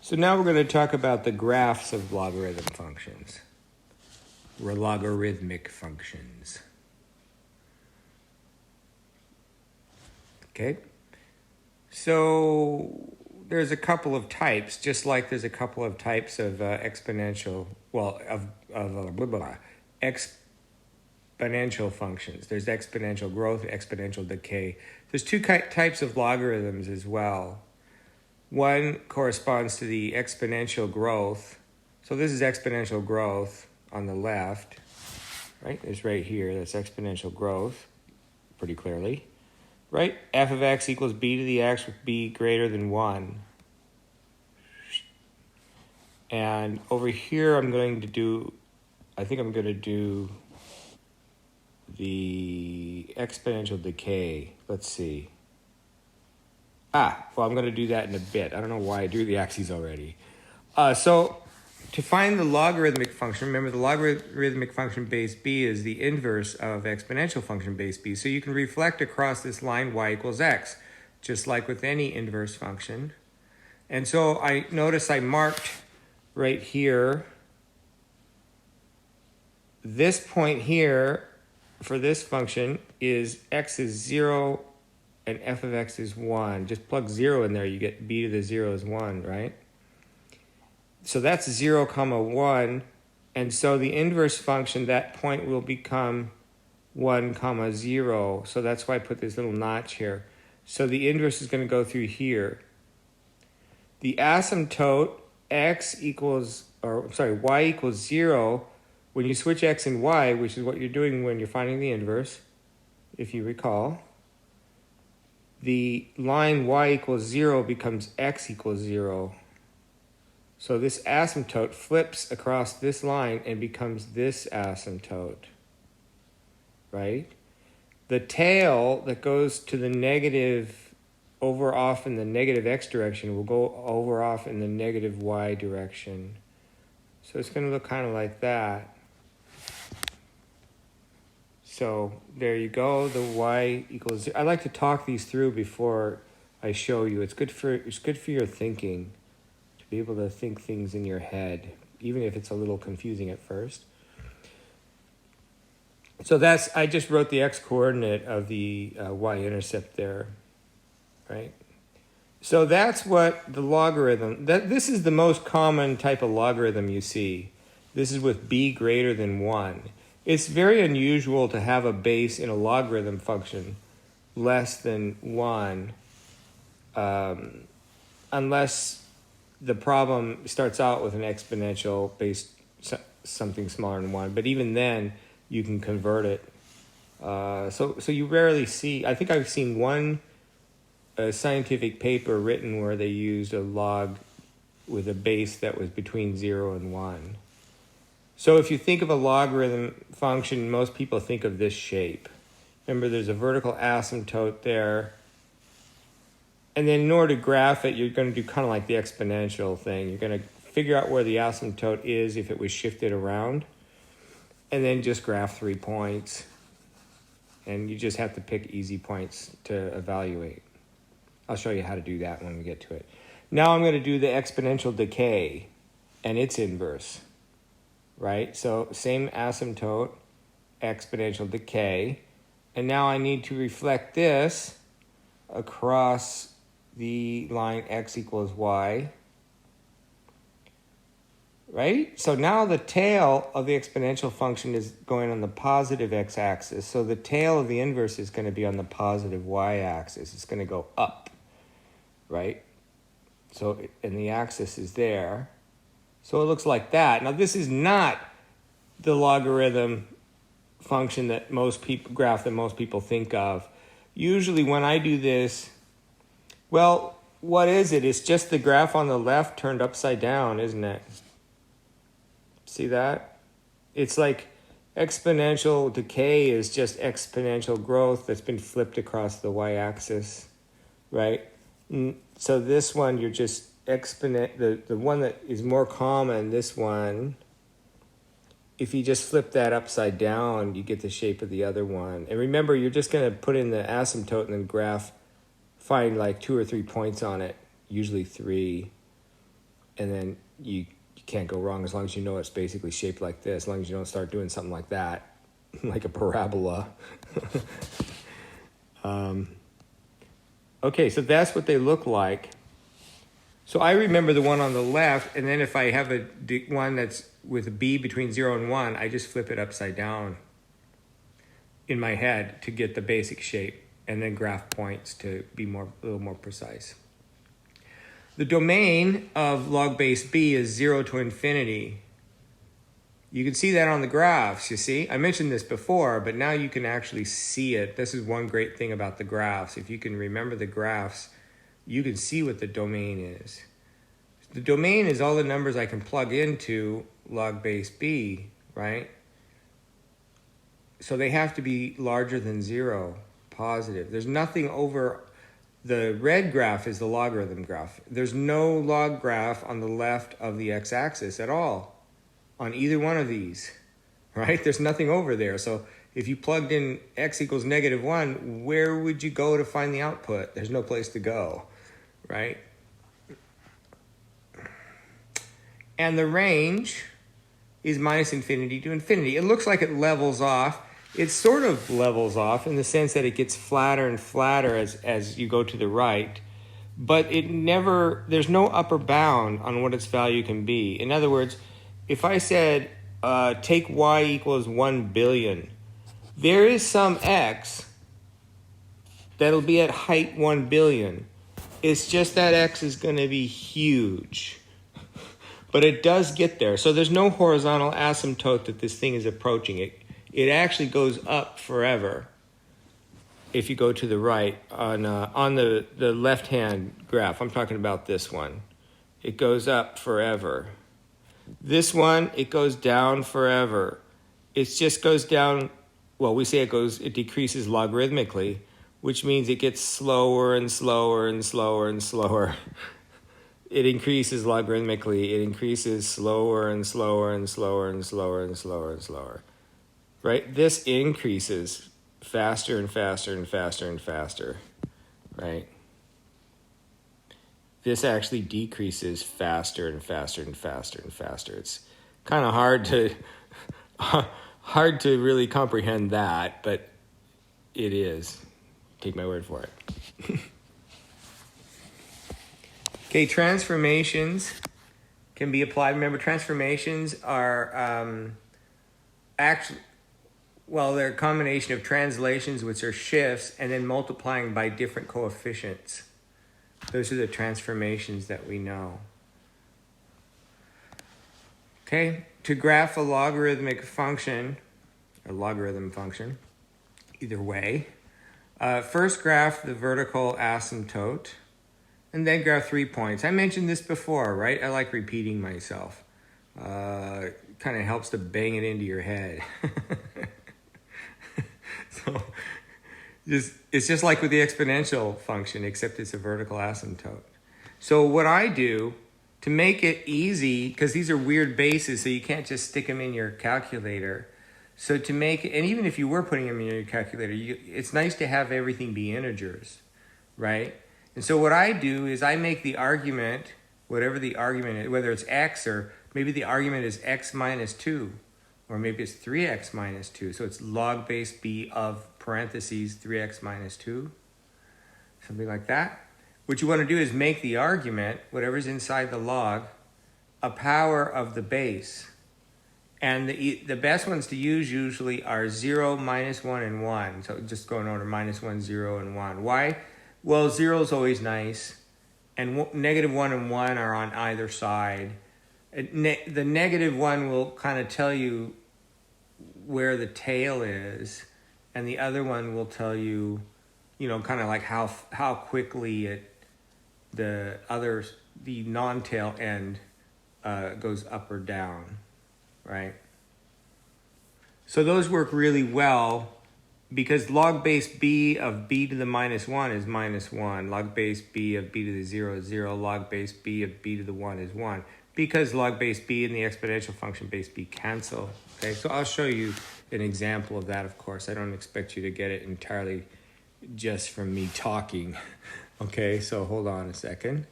So now we're going to talk about the graphs of logarithm functions, or logarithmic functions. Okay, so there's a couple of types, just like there's a couple of types of exponential functions. There's exponential growth, exponential decay. There's two types of logarithms as well. One corresponds to the exponential growth. So this is exponential growth on the left, right? It's right here, that's exponential growth, pretty clearly, right? F of x equals b to the x with b greater than 1. And over here I'm going to do the exponential decay. Let's see. Well, I'm going to do that in a bit. I don't know why I drew the axes already. So to find the logarithmic function, remember the logarithmic function base b is the inverse of exponential function base b. So you can reflect across this line y equals x, just like with any inverse function. And so I notice I marked right here, this point here for this function is x is 0 and f of x is 1. Just plug 0 in there, you get b to the 0 is 1, right? So that's 0, 1. And so the inverse function, that point will become 1, 0. So that's why I put this little notch here. So the inverse is going to go through here. The asymptote y equals 0. When you switch x and y, which is what you're doing when you're finding the inverse, if you recall, the line y equals 0 becomes x equals 0. So this asymptote flips across this line and becomes this asymptote, right? The tail that goes to the negative over off in the negative x direction will go over off in the negative y direction. So it's going to look kind of like that. So there you go, the y equals 0. I like to talk these through before I show you. It's good for your thinking, to be able to think things in your head, even if it's a little confusing at first. So I just wrote the x-coordinate of the y-intercept there, right? So that's what the logarithm, this is the most common type of logarithm you see. This is with b greater than 1. It's very unusual to have a base in a logarithm function less than 1 unless the problem starts out with an exponential base something smaller than 1. But even then, you can convert it. So you rarely see, I think I've seen one scientific paper written where they used a log with a base that was between 0 and 1. So if you think of a logarithm function, most people think of this shape. Remember, there's a vertical asymptote there. And then in order to graph it, you're going to do kind of like the exponential thing. You're going to figure out where the asymptote is if it was shifted around, and then just graph 3 points. And you just have to pick easy points to evaluate. I'll show you how to do that when we get to it. Now I'm going to do the exponential decay and its inverse. Right? So same asymptote, exponential decay. And now I need to reflect this across the line x equals y. Right? So now the tail of the exponential function is going on the positive x-axis. So the tail of the inverse is going to be on the positive y-axis. It's going to go up. Right? So, and the axis is there. So it looks like that. Now this is not the logarithm function that graph that most people think of. Usually when I do this, well, what is it? It's just the graph on the left turned upside down, isn't it? See that? It's like exponential decay is just exponential growth that's been flipped across the y-axis, right? So this one, you're just the one that is more common, this one, if you just flip that upside down, you get the shape of the other one. And remember, you're just going to put in the asymptote and then find like 2 or 3 points on it, usually 3. and then you can't go wrong as long as you know it's basically shaped like this, as long as you don't start doing something like that, like a parabola. Okay, so that's what they look like. So I remember the one on the left, and then if I have one that's with a b between 0 and 1, I just flip it upside down in my head to get the basic shape, and then graph points to be a little more precise. The domain of log base b is 0 to infinity. You can see that on the graphs, you see? I mentioned this before, but now you can actually see it. This is one great thing about the graphs. If you can remember the graphs, you can see what the domain is. The domain is all the numbers I can plug into log base b, right? So they have to be larger than 0, positive. There's nothing over. The red graph is the logarithm graph. There's no log graph on the left of the x-axis at all on either one of these, right? There's nothing over there. So if you plugged in x equals -1, where would you go to find the output? There's no place to go, right? And the range is minus infinity to infinity. It looks like it levels off. It sort of levels off in the sense that it gets flatter and flatter as you go to the right, but there's no upper bound on what its value can be. In other words, if I said, take y equals 1 billion, there is some x that'll be at height 1 billion. It's just that x is going to be huge. But it does get there. So there's no horizontal asymptote that this thing is approaching. It actually goes up forever if you go to the right on the left-hand graph. I'm talking about this one. It goes up forever. This one, it goes down forever. It just goes down, well, we say it decreases logarithmically, which means it gets slower and slower and slower and slower. It increases logarithmically. It increases slower and slower and slower and slower and slower and slower. Right? This increases faster and faster and faster and faster. Right? This actually decreases faster and faster and faster and faster. It's kind of hard to really comprehend that, but it is. Take my word for it. Okay, transformations can be applied. Remember, transformations are they're a combination of translations, which are shifts, and then multiplying by different coefficients. Those are the transformations that we know. Okay, to graph a logarithmic function, a logarithm function, either way, first graph the vertical asymptote, and then graph 3 points. I mentioned this before, right? I like repeating myself. Kind of helps to bang it into your head. So it's just like with the exponential function, except it's a vertical asymptote. So what I do to make it easy, because these are weird bases, so you can't just stick them in your calculator. So to make it, and even if you were putting them in your calculator, it's nice to have everything be integers, right? And so what I do is I make the argument, whatever the argument is, whether it's x or maybe the argument is x minus 2, or maybe it's 3x minus 2. So it's log base b of parentheses 3x minus 2, something like that. What you want to do is make the argument, whatever's inside the log, a power of the base. And the best ones to use usually are 0, minus 1, and 1. So just going in order, minus 1, 0, and 1. Why? Well, 0 is always nice, and negative 1 and 1 are on either side. The negative 1 will kind of tell you where the tail is, and the other one will tell you, kind of like how quickly the non-tail end goes up or down, right? So those work really well, because log base b of b to the minus 1 is minus 1. Log base b of b to the 0 is 0. Log base b of b to the 1 is 1. Because log base b and the exponential function base b cancel. Okay, so I'll show you an example of that, of course. I don't expect you to get it entirely just from me talking. Okay, so hold on a second.